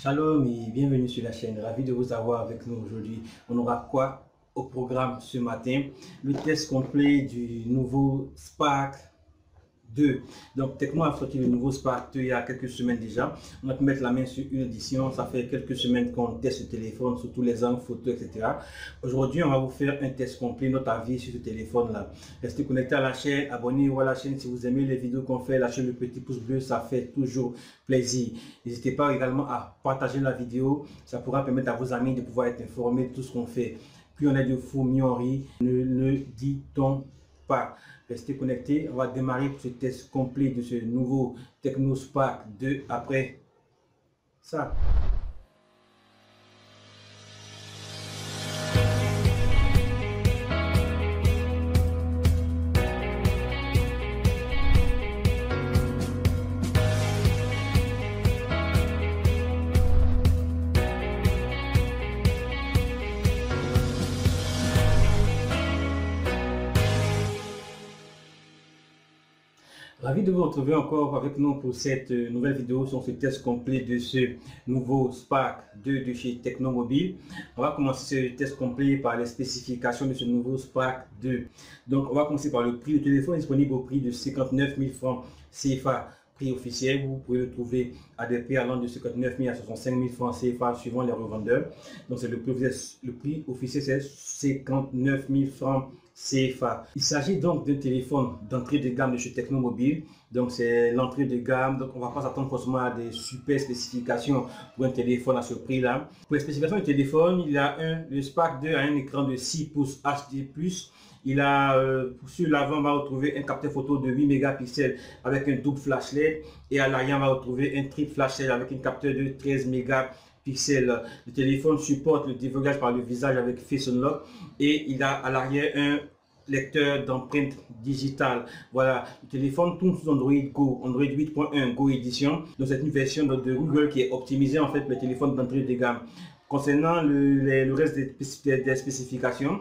Shalom et bienvenue sur la chaîne. Ravi de vous avoir avec nous aujourd'hui. On aura quoi au programme ce matin? Le test complet du nouveau Spark 2. Donc Tecno a sorti le nouveau Spark 2 il y a quelques semaines déjà. On va mettre la main sur une édition. Ça fait quelques semaines qu'on teste ce téléphone sous tous les angles, photos, etc. Aujourd'hui, on va vous faire un test complet, notre avis sur ce téléphone-là. Restez connectés à la chaîne, abonnez-vous à la chaîne si vous aimez les vidéos qu'on fait. Lâchez le petit pouce bleu, ça fait toujours plaisir. N'hésitez pas également à partager la vidéo. Ça pourra permettre à vos amis de pouvoir être informés de tout ce qu'on fait. Plus on est de fous, mieux on rit. Ne le dit-on pas. Restez connectés. On va démarrer pour ce test complet de ce nouveau Tecno Spark 2 après ça. Ravi de vous retrouver encore avec nous pour cette nouvelle vidéo sur ce test complet de ce nouveau Spark 2 de chez Tecno Mobile. On va commencer ce test complet par les spécifications de ce nouveau Spark 2. Donc on va commencer par le prix. Le téléphone est disponible au prix de 59 000 francs CFA. Prix officiel, vous pouvez le trouver à des prix allant de 59 000 à 65 000 francs CFA suivant les revendeurs. Donc c'est le prix officiel, c'est 59 000 francs CFA. Il s'agit donc d'un téléphone d'entrée de gamme de chez Tecno Mobile. Donc c'est l'entrée de gamme. Donc on ne va pas s'attendre forcément à des super spécifications pour un téléphone à ce prix-là. Pour les spécifications du téléphone, le Spark 2 a un écran de 6 pouces HD+. Il a, sur l'avant, on va retrouver un capteur photo de 8 mégapixels avec un double flash LED. Et à l'arrière, on va retrouver un triple flash LED avec un capteur de 13 mégapixels. Le téléphone supporte le déverrouillage par le visage avec Face Unlock. Et il a à l'arrière un lecteur d'empreintes digitales. Voilà, le téléphone tourne sous Android Go, Android 8.1 Go Edition. Donc c'est une version de Google qui est optimisée en fait pour les téléphones d'entrée de gamme. Concernant le reste des spécifications,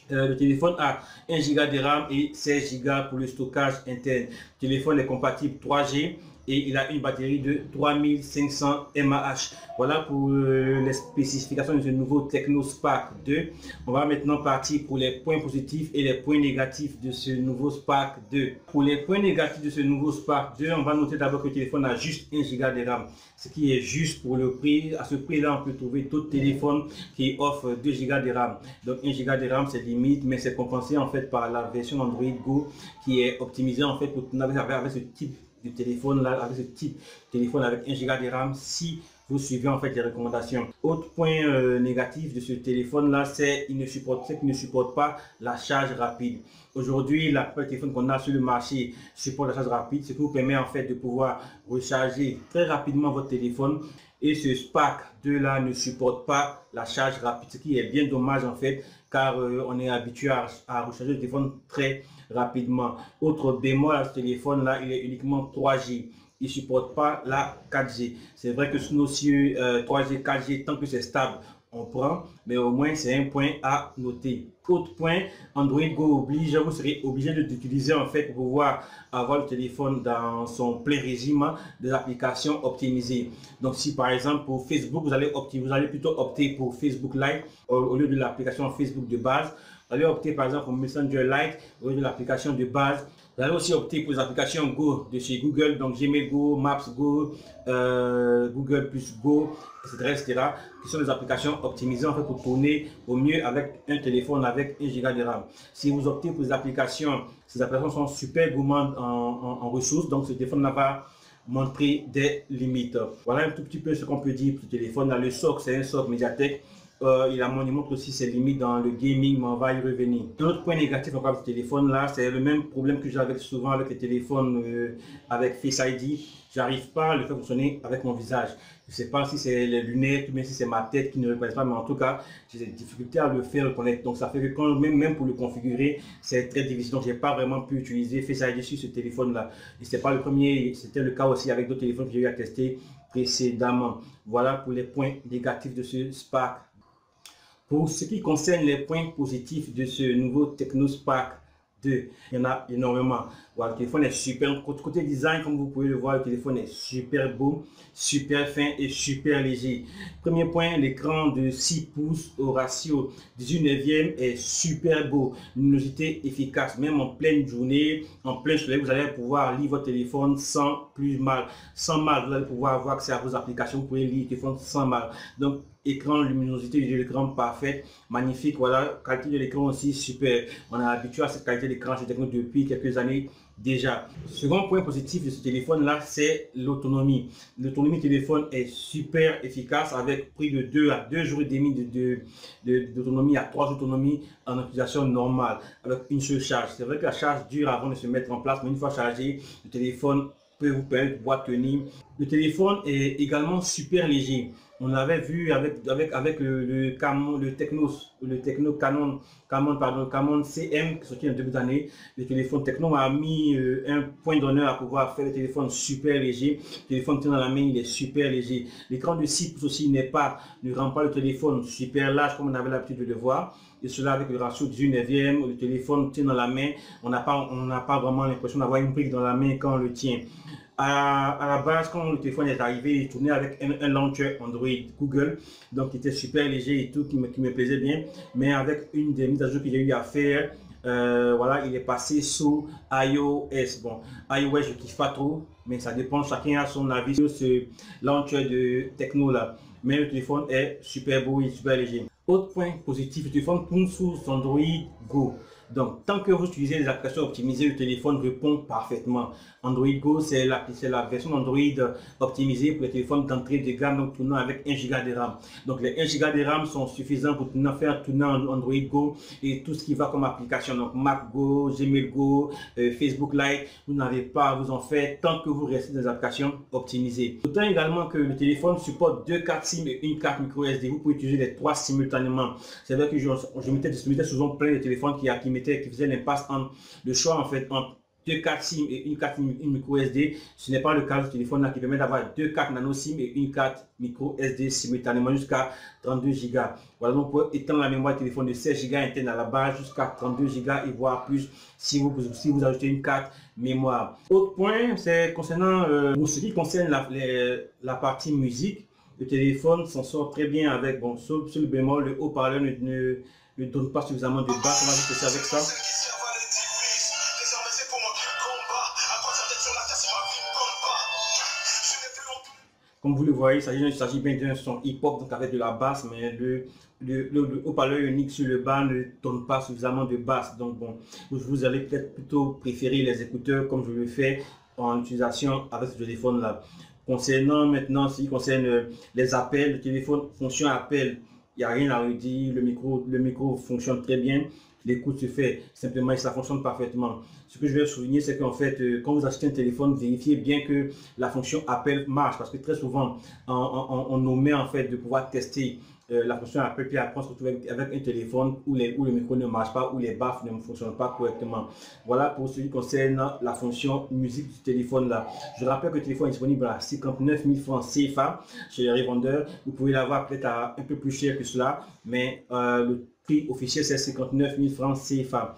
le téléphone a 1 Go de RAM et 16 Go pour le stockage interne. Le téléphone est compatible 3G et il a une batterie de 3500 mAh. Voilà pour les spécifications de ce nouveau Tecno Spark 2. On va maintenant partir pour les points positifs et les points négatifs de ce nouveau Spark 2. Pour les points négatifs de ce nouveau Spark 2, on va noter d'abord que le téléphone a juste 1 Go de RAM, ce qui est juste pour le prix. À ce prix-là, on peut trouver d'autres téléphones qui offrent 2 Go de RAM. Donc 1 Go de RAM, c'est limite, mais c'est compensé en fait par la version Android Go qui est optimisée en fait pour naviguer avec ce type de téléphone là, avec ce type de téléphone avec 1 Go de RAM, si vous suivez en fait les recommandations. Autre point négatif de ce téléphone là, c'est qu'il ne supporte pas la charge rapide. Aujourd'hui, la plupart des téléphones qu'on a sur le marché supportent la charge rapide, ce qui vous permet en fait de pouvoir recharger très rapidement votre téléphone. Et ce Spark 2 là ne supporte pas la charge rapide, ce qui est bien dommage en fait, car on est habitué à recharger le téléphone très rapidement. Autre bémol à ce téléphone là, il est uniquement 3G. Il ne supporte pas la 4G. C'est vrai que sous nos cieux, 3G, 4G, tant que c'est stable, on prend, mais au moins c'est un point à noter. Autre point, Android Go oblige, vous serez obligé d'utiliser en fait pour pouvoir avoir le téléphone dans son plein régime des applications optimisées. Donc si par exemple pour Facebook, vous allez plutôt opter pour Facebook Lite au lieu de l'application Facebook de base. Vous allez opter par exemple pour Messenger Lite au lieu de l'application de base. Vous allez aussi opter pour les applications Go de chez Google, donc Gmail Go, Maps Go, Google Plus Go, etc., qui sont des applications optimisées en fait pour tourner au mieux avec un téléphone avec 1 Go de RAM. Si vous optez pour les applications, ces applications sont super gourmandes en ressources, donc ce téléphone va montrer des limites. Voilà un tout petit peu ce qu'on peut dire pour ce téléphone. Là, le SoC, c'est un SoC Mediatek. Il montre aussi ses limites dans le gaming, mais on va y revenir. Un autre point négatif encore avec ce téléphone là, c'est le même problème que j'ai souvent avec les téléphones avec Face ID. J'arrive pas à le faire fonctionner avec mon visage. Je ne sais pas si c'est les lunettes ou bien si c'est ma tête qui ne reconnaît pas, mais en tout cas, j'ai des difficultés à le faire reconnaître. Donc ça fait que quand même pour le configurer, c'est très difficile. Donc j'ai pas vraiment pu utiliser Face ID sur ce téléphone là. Et c'est pas le premier, c'était le cas aussi avec d'autres téléphones que j'ai eu à tester précédemment. Voilà pour les points négatifs de ce Spark. Pour ce qui concerne les points positifs de ce nouveau Tecno Spark 2. Il y en a énormément. Voilà, le téléphone est super. Côté design, comme vous pouvez le voir, le téléphone est super beau, super fin et super léger. Premier point, l'écran de 6 pouces au ratio 18/9 est super beau. Luminosité efficace, même en pleine journée, en plein soleil, vous allez pouvoir lire votre téléphone sans plus mal. Sans mal, vous allez pouvoir avoir accès à vos applications, vous pouvez lire le téléphone sans mal. Donc, écran, luminosité de l'écran parfaite, magnifique, voilà, qualité de l'écran aussi super. On est habitué à cette qualité d'écran chez Tecno depuis quelques années déjà. Second point positif de ce téléphone là, c'est l'autonomie. L'autonomie du téléphone est super efficace avec près de 2 à 2 jours et demi d'autonomie à 3 jours d'autonomie en utilisation normale avec une seule charge. C'est vrai que la charge dure avant de se mettre en place, mais une fois chargé, le téléphone peut vous permettre de pouvoir tenir. Le téléphone est également super léger. On l'avait vu avec le Camon CM qui est sorti en début d'année. Le téléphone Tecno a mis un point d'honneur à pouvoir faire le téléphone super léger. Le téléphone tient dans la main, il est super léger. L'écran de 6 pouces aussi ne rend pas le téléphone super large comme on avait l'habitude de le voir. Et cela avec le ratio 18/9, le téléphone tient dans la main. On n'a pas vraiment l'impression d'avoir une brique dans la main quand on le tient. À la base, quand le téléphone est arrivé, il tournait avec un launcher Android Google, donc il était super léger et tout, qui me plaisait bien. Mais avec une des mises à jour que j'ai eu à faire, voilà, il est passé sous iOS. Bon, iOS, je kiffe pas trop, mais ça dépend, chacun a son avis sur ce launcher de Tecno là. Mais le téléphone est super beau et super léger. Autre point positif, le téléphone tourne sous Android Go. Donc, tant que vous utilisez les applications optimisées, le téléphone répond parfaitement. Android Go, c'est la version d'Android optimisée pour les téléphones d'entrée de gamme, donc tournant avec 1 Go de RAM. Donc, les 1 Go de RAM sont suffisants pour faire tourner Android Go et tout ce qui va comme application. Donc, Mac Go, Gmail Go, Facebook Lite, vous n'avez pas à vous en faire tant que vous restez dans des applications optimisées. D'autant également que le téléphone supporte 2 cartes SIM et une carte micro SD. Vous pouvez utiliser les 3 simultanément. C'est vrai que je mettais souvent plein de téléphones qui faisaient l'impasse entre le choix en fait entre 2 cartes SIM et une micro SD. Ce n'est pas le cas du téléphone là qui permet d'avoir 2 cartes nano SIM et une carte micro SD simultanément jusqu'à 32 Go. Voilà, donc pour étendre la mémoire du téléphone de 16 Go interne à la base jusqu'à 32 Go et voire plus si vous ajoutez une carte mémoire. Autre point, c'est concernant pour ce qui concerne la partie musique. Le téléphone s'en sort très bien avec, bon, sur le bémol, le haut-parleur ne donne pas suffisamment de basse. On va juste essayer avec ça. Comme vous le voyez, il s'agit bien d'un son hip-hop, donc avec de la basse, mais le haut-parleur unique sur le bas ne donne pas suffisamment de basse. Donc bon, vous allez peut-être plutôt préférer les écouteurs comme je le fais en utilisation avec ce téléphone-là. Concernant maintenant, ce qui concerne les appels, le téléphone fonction appel, il n'y a rien à redire, le micro fonctionne très bien, l'écoute se fait simplement et ça fonctionne parfaitement. Ce que je vais souligner, c'est qu'en fait, quand vous achetez un téléphone, vérifiez bien que la fonction appel marche, parce que très souvent, on nous met en fait de pouvoir tester la fonction appel, puis après on se retrouve avec un téléphone où le micro ne marche pas, où les baffes ne fonctionnent pas correctement. Voilà pour ce qui concerne la fonction musique du téléphone là. Je rappelle que le téléphone est disponible à 59 000 francs CFA chez les revendeurs. Vous pouvez l'avoir peut-être à un peu plus cher que cela, mais le prix officiel c'est 59 000 francs CFA.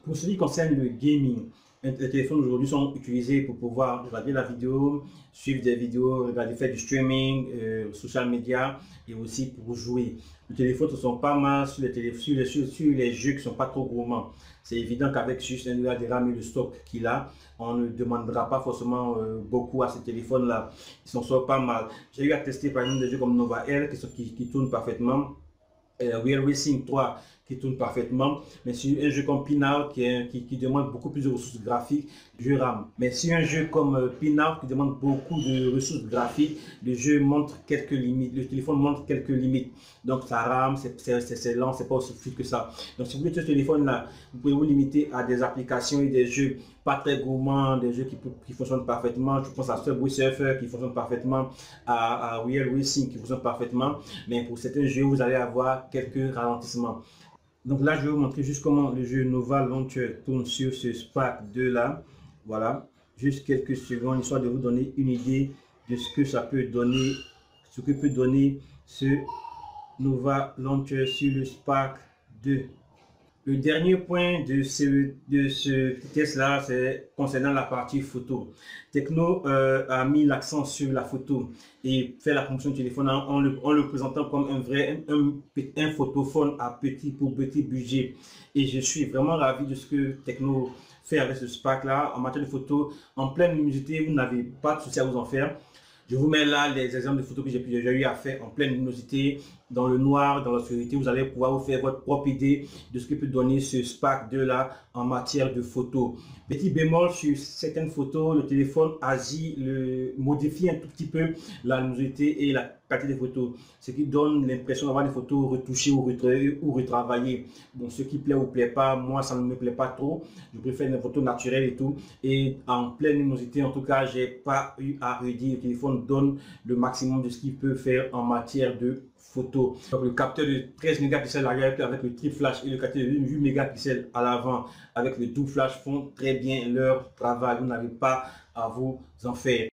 Pour ce qui concerne le gaming, les téléphones aujourd'hui sont utilisés pour pouvoir regarder la vidéo, suivre des vidéos, regarder, faire du streaming, social media et aussi pour jouer. Les téléphones sont pas mal sur les jeux qui ne sont pas trop gourmands. C'est évident qu'avec juste un de RAM et le stock qu'il a, on ne demandera pas forcément beaucoup à ces téléphones-là. Ils s'en sortent pas mal. J'ai eu à tester par exemple des jeux comme Nova L qui tournent parfaitement. Real Racing 3 qui tourne parfaitement, mais sur un jeu comme Pinout qui demande beaucoup plus de ressources graphiques, je rame. Mais sur un jeu comme Pinout qui demande beaucoup de ressources graphiques, le jeu montre quelques limites, le téléphone montre quelques limites. Donc ça rame, c'est lent, c'est pas aussi fluide que ça. Donc si vous voulez ce téléphone là, vous pouvez vous limiter à des applications et des jeux pas très gourmands, des jeux qui fonctionnent parfaitement. Je pense à Subway Surfer qui fonctionne parfaitement, à Real Racing qui fonctionne parfaitement. Mais pour certains jeux, vous allez avoir quelques ralentissements. Donc là, je vais vous montrer juste comment le jeu Nova Launcher tourne sur ce Spark 2 là. Voilà, juste quelques secondes, histoire de vous donner une idée de ce que ça peut donner, ce que peut donner ce Nova Launcher sur le Spark 2. Le dernier point de ce test-là, c'est concernant la partie photo. Techno a mis l'accent sur la photo et fait la promotion du téléphone en le présentant comme un photophone à petit budget. Et je suis vraiment ravi de ce que Techno fait avec ce Spark-là. En matière de photo, en pleine luminosité, vous n'avez pas de souci à vous en faire. Je vous mets là les exemples de photos que j'ai déjà eu à faire en pleine luminosité, dans le noir, dans l'obscurité. Vous allez pouvoir vous faire votre propre idée de ce que peut donner ce Spark 2 là en matière de photos. Petit bémol sur certaines photos, le téléphone agit, modifie un tout petit peu la luminosité et la qualité des photos, ce qui donne l'impression d'avoir des photos retouchées ou retravaillées. Bon, ce qui plaît ou plaît pas, moi ça ne me plaît pas trop. Je préfère des photos naturelles et tout. Et en pleine luminosité, en tout cas, j'ai pas eu à redire. Le téléphone donne le maximum de ce qu'il peut faire en matière de photo. Donc, le capteur de 13 mégapixels arrière avec le triple flash et le capteur de 8 mégapixels à l'avant avec le double flash font très bien leur travail. Vous n'avez pas à vous en faire.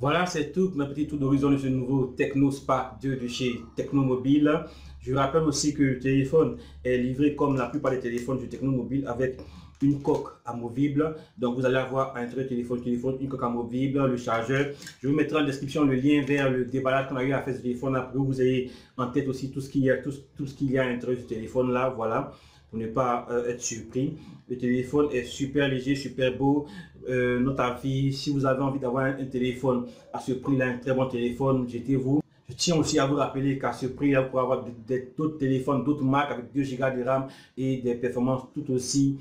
Voilà, c'est tout ma petite tour d'horizon de ce nouveau Techno Spark 2 de chez Technomobile. Je rappelle aussi que le téléphone est livré comme la plupart des téléphones du Technomobile avec une coque amovible. Donc vous allez avoir à l'intérieur du téléphone, une coque amovible, le chargeur. Je vous mettrai en description le lien vers le déballage qu'on a eu à faire ce téléphone là pour que vous ayez en tête aussi tout ce qu'il y a, tout ce qu'il y a à l'intérieur du téléphone là. Voilà, pour ne pas être surpris. Le téléphone est super léger, super beau. Notre avis, si vous avez envie d'avoir un téléphone à ce prix là, un très bon téléphone, jetez-vous. Je tiens aussi à vous rappeler qu'à ce prix là, pour avoir d'autres téléphones, d'autres marques avec 2 Go de RAM et des performances tout aussi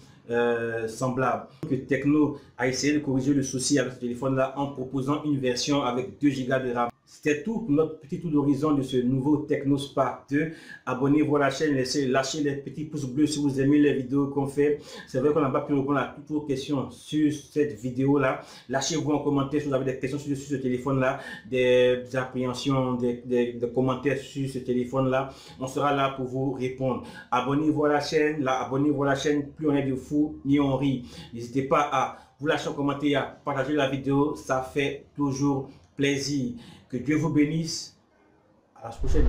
semblables. Que Techno a essayé de corriger le souci avec ce téléphone là en proposant une version avec 2 Go de RAM. C'était tout pour notre petit tour d'horizon de ce nouveau Techno Spark 2. Abonnez-vous à la chaîne, lâchez les petits pouces bleus si vous aimez les vidéos qu'on fait. C'est vrai qu'on n'a pas pu répondre à toutes vos questions sur cette vidéo là. Lâchez-vous en commentaire si vous avez des questions sur ce téléphone là, des appréhensions, des commentaires sur ce téléphone là. On sera là pour vous répondre. Abonnez-vous à la chaîne, plus on est de fous ni on rit. N'hésitez pas à vous lâcher un commentaire, à partager la vidéo, ça fait toujours plaisir. Que Dieu vous bénisse. À la prochaine.